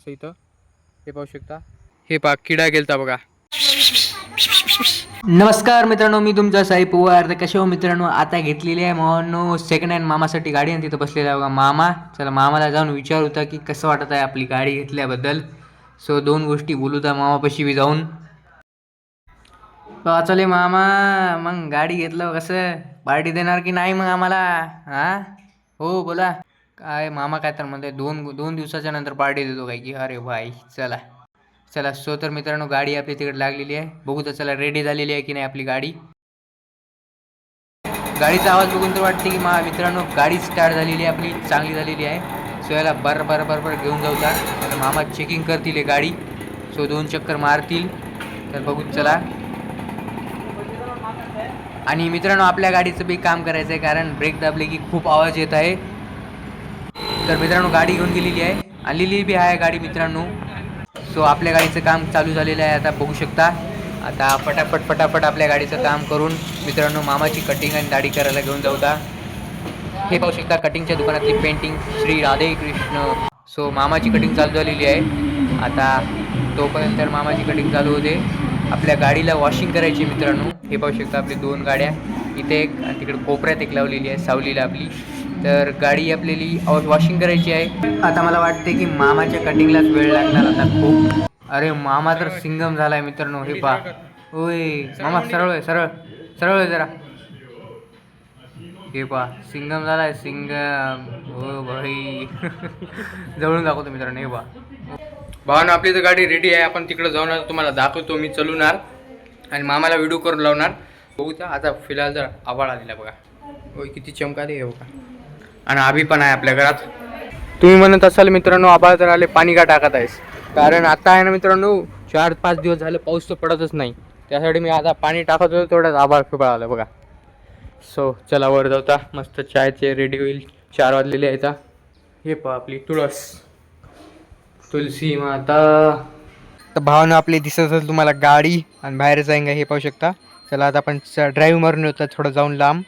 असं इथं हे पाहू शकता. हे पहा किडा गेलता बघा. नमस्कार मित्रांनो, मी तुमचा साई पवार. तर कसे हो मित्रांनो, आता घेतलेली आहे मामांनो सेकंड हँड मामासाठी गाडी आणि तिथं बसलेला आहे बघा मामा. चला मामाला जाऊन विचारू होता की कसं वाटत आहे आपली गाडी घेतल्याबद्दल. सो दोन गोष्टी बोलू त्या मामापाशी बी जाऊन. चले मामा, मग गाडी घेतलं कसं पार्टी देणार की नाही मग आम्हाला? हां हो बोला. काय मामा काय तर म्हणते दोन दोन दिवसाच्या नंतर पार्टी देतो काय की? अरे भाई चला चला. सो तर मित्रांनो गाडी आपली तिकडे लागलेली आहे. बघू तर चला रेडी झालेली आहे की नाही आपली गाडी. गाडीचा आवाज बघून तर वाटते की मित्रांनो गाडी स्टार्ट झालेली आहे आपली, चांगली झालेली आहे. सो याला बरोबर घेऊन जाऊ तर मामा चेकिंग करतील गाडी. सो 2 चक्कर मारतील तर बघू चला. आणि मित्रांनो आपल्या गाडीचं बी काम करायचं आहे, कारण ब्रेक दाबले की खूप आवाज येत आहे. तर मित्रांनो गाडी घेऊन गेलेली आहे, आणलेली बी आहे गाडी मित्रांनो. सो आपल्या गाडीचं काम चालू झालेलं आहे, आता बघू शकता. आता फटाफट आपल्या गाडीचं काम करून मित्रांनो मामाची कटिंग आणि दाढी करायला घेऊन जाऊता. हे पाहू शकता कटिंगच्या दुकानातली पेंटिंग श्री राधे कृष्ण. सो मामाची कटिंग चालू झालेली आहे. आता तोपर्यंत मामाची कटिंग चालू होते. आपल्या गाडीला वॉशिंग करायची मित्रांनो. हे पाहू शकता आपली 2 गाड्या, इथे एक आणि तिकडे कोपऱ्यात एक लावलेली आहे सावलीला आपली. तर गाडी आपल्याला वॉशिंग करायची आहे. आता मला वाटते की मामाच्या कटिंगलाच वेळ लागणार आता खूप. अरे मामा तर सिंगम झालाय मित्रांनो. हे पहा, ओय मामा सरळ आहे जरा. हे पहा सिंगम झालाय सिंगम. हो भाई जवळून दाखवतो मित्रांनो. हे पहा भावानं आपली तर गाडी रेडी आहे. आपण तिकडे जाऊन तुम्हाला दाखवतो. मी चलवणार आणि मामाला व्हिडिओ करून लावणार. बघू त्या आता फिलहाल जर आवाळ आलेला बघा. होय किती चमकाले हे बघा. आणि आभी पण आहे आपल्या घरात. तुम्ही म्हणत असाल मित्रांनो आभाळ तर आले, पाणी का टाकत आहेस? कारण आता आहे ना मित्रांनो 4-5 दिवस झाले पाऊस तर पडतच नाही. त्यासाठी मी आता पाणी टाकत होतो, तेवढ्यात आभाळ फिबाळ आलं बघा. सो चला वर जाऊता. मस्त चायचे रेडी होईल. 4 वाजलेले आहेत. हे पहा आपली तुलसी माता. तर भावानं आपली दिसत असेल तुम्हाला गाडी आणि बाहेर जाईन हे पाहू शकता. चला आता आपण ड्राईव्ह मारून येतो थोडं जाऊन लांब.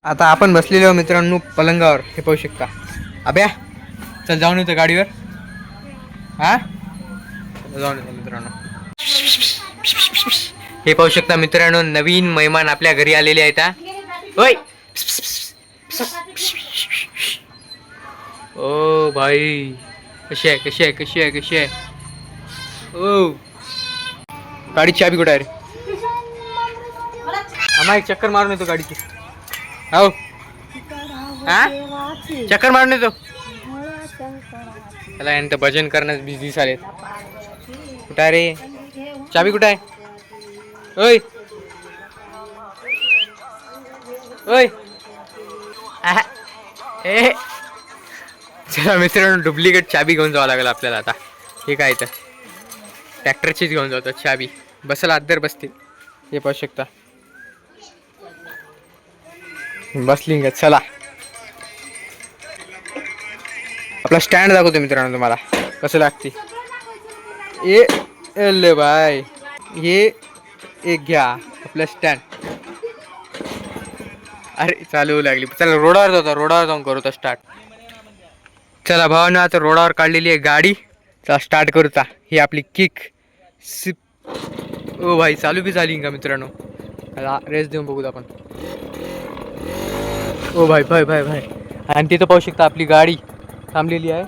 आता आपण बसलेलो आहोत मित्रांनो पलंगावर. हे पाहू शकता. अभ्या चल जाऊन येतो गाडीवर. हां जाऊन येतो मित्रांनो. हे पाहू शकता मित्रांनो नवीन मेहमान आपल्या घरी आलेले आहेत. होय ओ भाई कशी आहे ओ गाडीची चाबी कुठे आहे रे? आम्हा एक चक्कर मारून येतो गाडीची. हो हा चक्कर मारून येतो. त्याला यांचं भजन करण्यास बिझी झालेत. कुठं आहे रे चाबी? कुठं आहे? ओय ओय ए चला मित्रांनो डुप्लिकेट चाबी घेऊन जावं लागेल आपल्याला आता. हे काय तर ट्रॅक्टरचीच घेऊन जातो चाबी. बसला अद्दर बसतील. हे पाहू शकता बसली का. चला आपला स्टँड दाखवतो मित्रांनो तुम्हाला कसं लागते. ए एल बाय हे एक घ्या आपलं स्टँड. अरे चालू होऊ लागली. चला रोडावर जाऊन करू तर स्टार्ट. चला भावानं आता रोडावर काढलेली आहे गाडी. चला स्टार्ट करूचा. ही आपली किक सिप. ओ भाई चालू बी झाली का मित्रांनो? रेस देऊन बघूत आपण. ओ भाई आणि तिथं पाहू शकता आपली गाडी थांबलेली आहे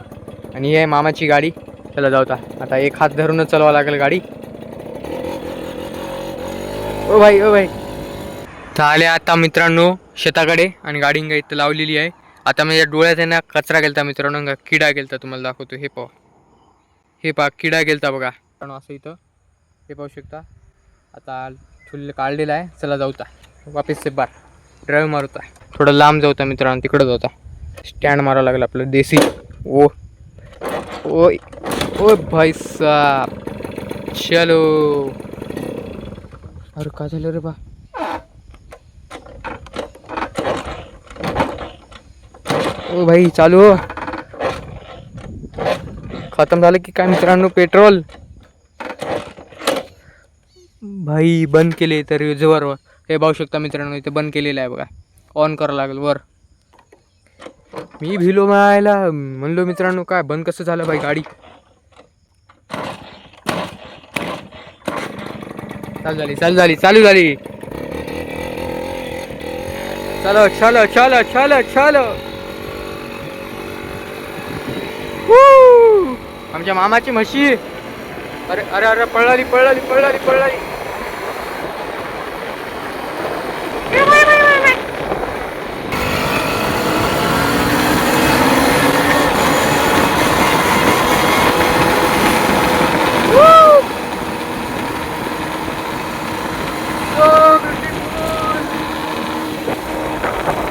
आणि ही आहे मामाची गाडी. चला जाऊता. आता एक हात धरूनच चालवा लागेल गाडी. ओ भाई चाले आता मित्रांनो शेताकडे आणि गाडी इथं लावलेली आहे. आता माझ्या डोळ्यात आहे ना कचरा गेलता मित्रांनो, किडा गेलता. तुम्हाला दाखवतो. हे पहा किडा गेलता बघा असं इथं. हे पाहू शकता. आता फुल काढलेला आहे. चला जाऊता वापिस से बार ड्राईव्ह मारूता. थोडं लांब जाऊता मित्रांनो, तिकडं जाऊता. स्टँड मारावं लागेल आपलं देसी. ओ भाई साहब चलो. अरे काय झालं रे बा? ओ भाई चालू हो. खतम झालं की काय मित्रांनो पेट्रोल? भाई बंद केले तर युजवर. हे पाहू शकता मित्रांनो इथे बंद केलेलं आहे बघा. ऑन करावं लागेल वर. मी भिलो मायला म्हणलो मित्रांनो काय बंद कसं झालं भाई गाडी. चालू झाली चालू झाली चालू झाली. चलो चलो चलो चलो चलो. आमच्या मामाची म्हशी. अरे अरे अरे पळाली पळाली पळाली पळाली.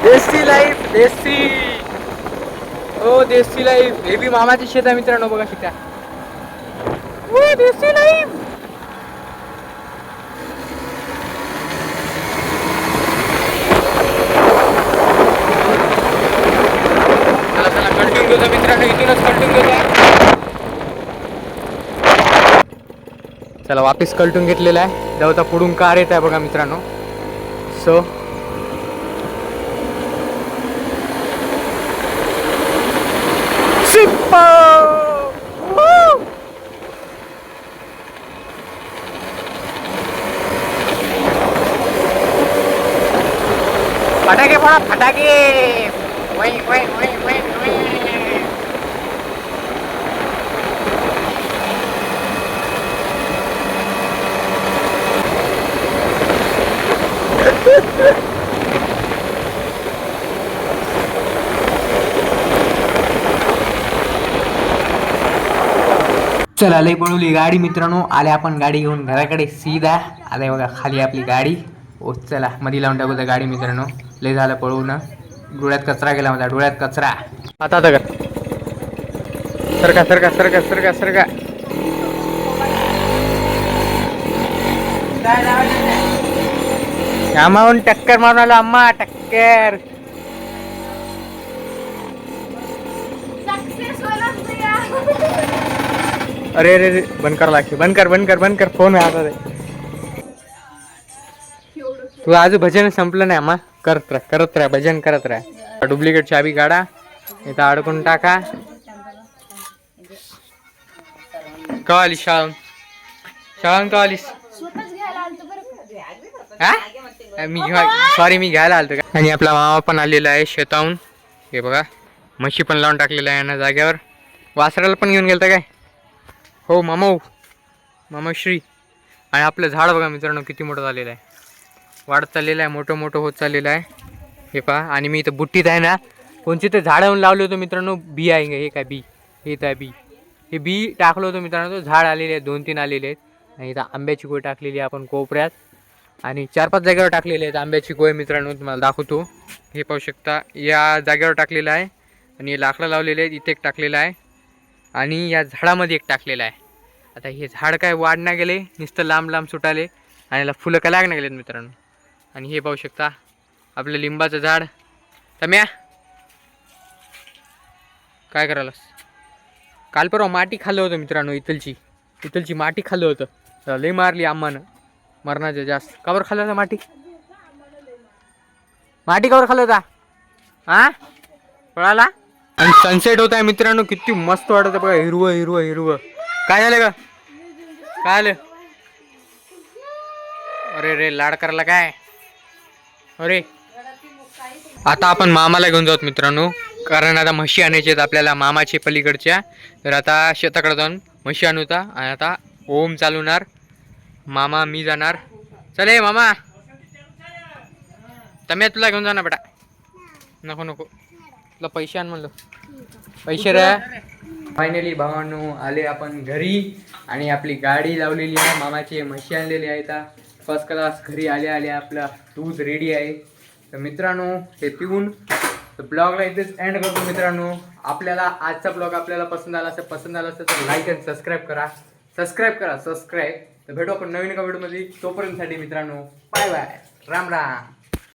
देसी लाईफ देसी. हो देसी लाईफ. हे बी मामाची शेत आहे मित्रांनो बघा शिका. देसी लाईफ. चला चला कंटिन्यू घेतो मित्रांनो इथूनच कंटिन्यू घेतो. चला वापिस कलटून घेतलेला आहे. जाऊता पुढून कार येत आहे बघा मित्रांनो. सो फटाके फोडा फटाके. वै वै वै वै वै. चला लई पळवली गाडी मित्रांनो. आले आपण गाडी घेऊन घराकडे सीधा. आले बघा खाली आपली गाडी. ओ चला मध्ये लावून टाकू त्या गाडी मित्रांनो. लय झालं पळवून. डोळ्यात कचरा गेला माझा डोळ्यात कचरा. आता आता कर. सरका सरका सरका सरका सरका. आम्हाहून टक्कर मारून आलो अम्मा टक्कर. अरे अरे अरे बंद कर लागते. बंद कर बंद कर बंद कर. फोन आहे आता ते. तू आज भजन संपलं नाही अम्मा. करत राहा भजन करत राहा. डुप्लिकेट चाबी काढा इथं अडकून टाका. का आलीस शाळून शाळून का आलीस. मी सॉरी मी घ्यायला आलतो का. आणि आपला मामा पण आलेला आहे शेताहून. हे बघा म्हशी पण लावून टाकलेला आहे ना जाग्यावर. वासराला पण घेऊन गेलता काय. हो मामा श्री. आणि आपलं झाड बघा मित्रांनो किती मोठं झालेलं आहे. वाढत चाललेलं आहे मोठं मोठं होत चाललेलं आहे. हे पहा. आणि मी इथं बुट्टीत आहे ना कोणची तर झाडावरून लावलं होतं मित्रांनो. बी आहे हे काय बी. हे तर बी. हे बी टाकलं होतं मित्रांनो. तो झाड आलेले आहेत 2-3 आलेले आहेत. आणि इथं आंब्याची कोय टाकलेली आहे आपण कोपऱ्यात. आणि 4-5 जागेवर टाकलेले आहेत आंब्याची कोय मित्रांनो. तुम्हाला दाखवतो. हे पाहू शकता या जागेवर टाकलेलं आहे. आणि हे लाकडं लावलेले आहेत. इथे एक टाकलेलं आहे. आणि या झाडामध्ये एक टाकलेलं आहे. आता हे झाड काय वाढण्यात गेले नुसतं लांब लांब सुटाले. आणि याला फुलं काय लागण्यात गेलेत मित्रांनो. आणि हे पाहू शकता आपलं लिंबाचं झाड. तम्या काय करायलास. काल परवा माती खाल्लं होतं मित्रांनो. इथलची माती खाल्लं होतं. लई मारली आम्हानं मरणाचं जास्त. कावर खाल्लं होतं माती कावर खाल्लं होता. हा पळाला. आणि सनसेट होत आहे मित्रांनो. किती मस्त वाटत बघा. हिरवं हिरवं हिरवं. काय झालं का काय आलं. अरे रे लाड करायला काय. अरे आता आपण मामाला घेऊन जाऊत मित्रांनो. कारण आता म्हशी आणायचे आहेत आपल्याला मामाचे पलीकडच्या. तर आता शेताकडे जाऊन म्हशी आणूता. आणि आता ओम चालवणार. मामा मी जाणार. चले मामा. तम्या तुला घेऊन जा ना बेटा. नको नको तुला पैसे आण म्हणलं. पैसे रे. फायनली भावांनो आले आपण घरी. आणि आपली गाडी लावलेली आहे. मामाची म्हशी आणलेली आहेत. फर्स्ट क्लास घरी आल्या आपलं दूध रेडी आहे. तर मित्रांनो हे पिऊन ब्लॉगला इथेच एंड करतो मित्रांनो. आपल्याला आजचा ब्लॉग आपल्याला पसंत आला असेल तर लाईक आणि सबस्क्राईब करा. तर भेटू आपण नवीन एका व्हिडिओमध्ये. तोपर्यंतसाठी मित्रांनो बाय बाय. राम राम.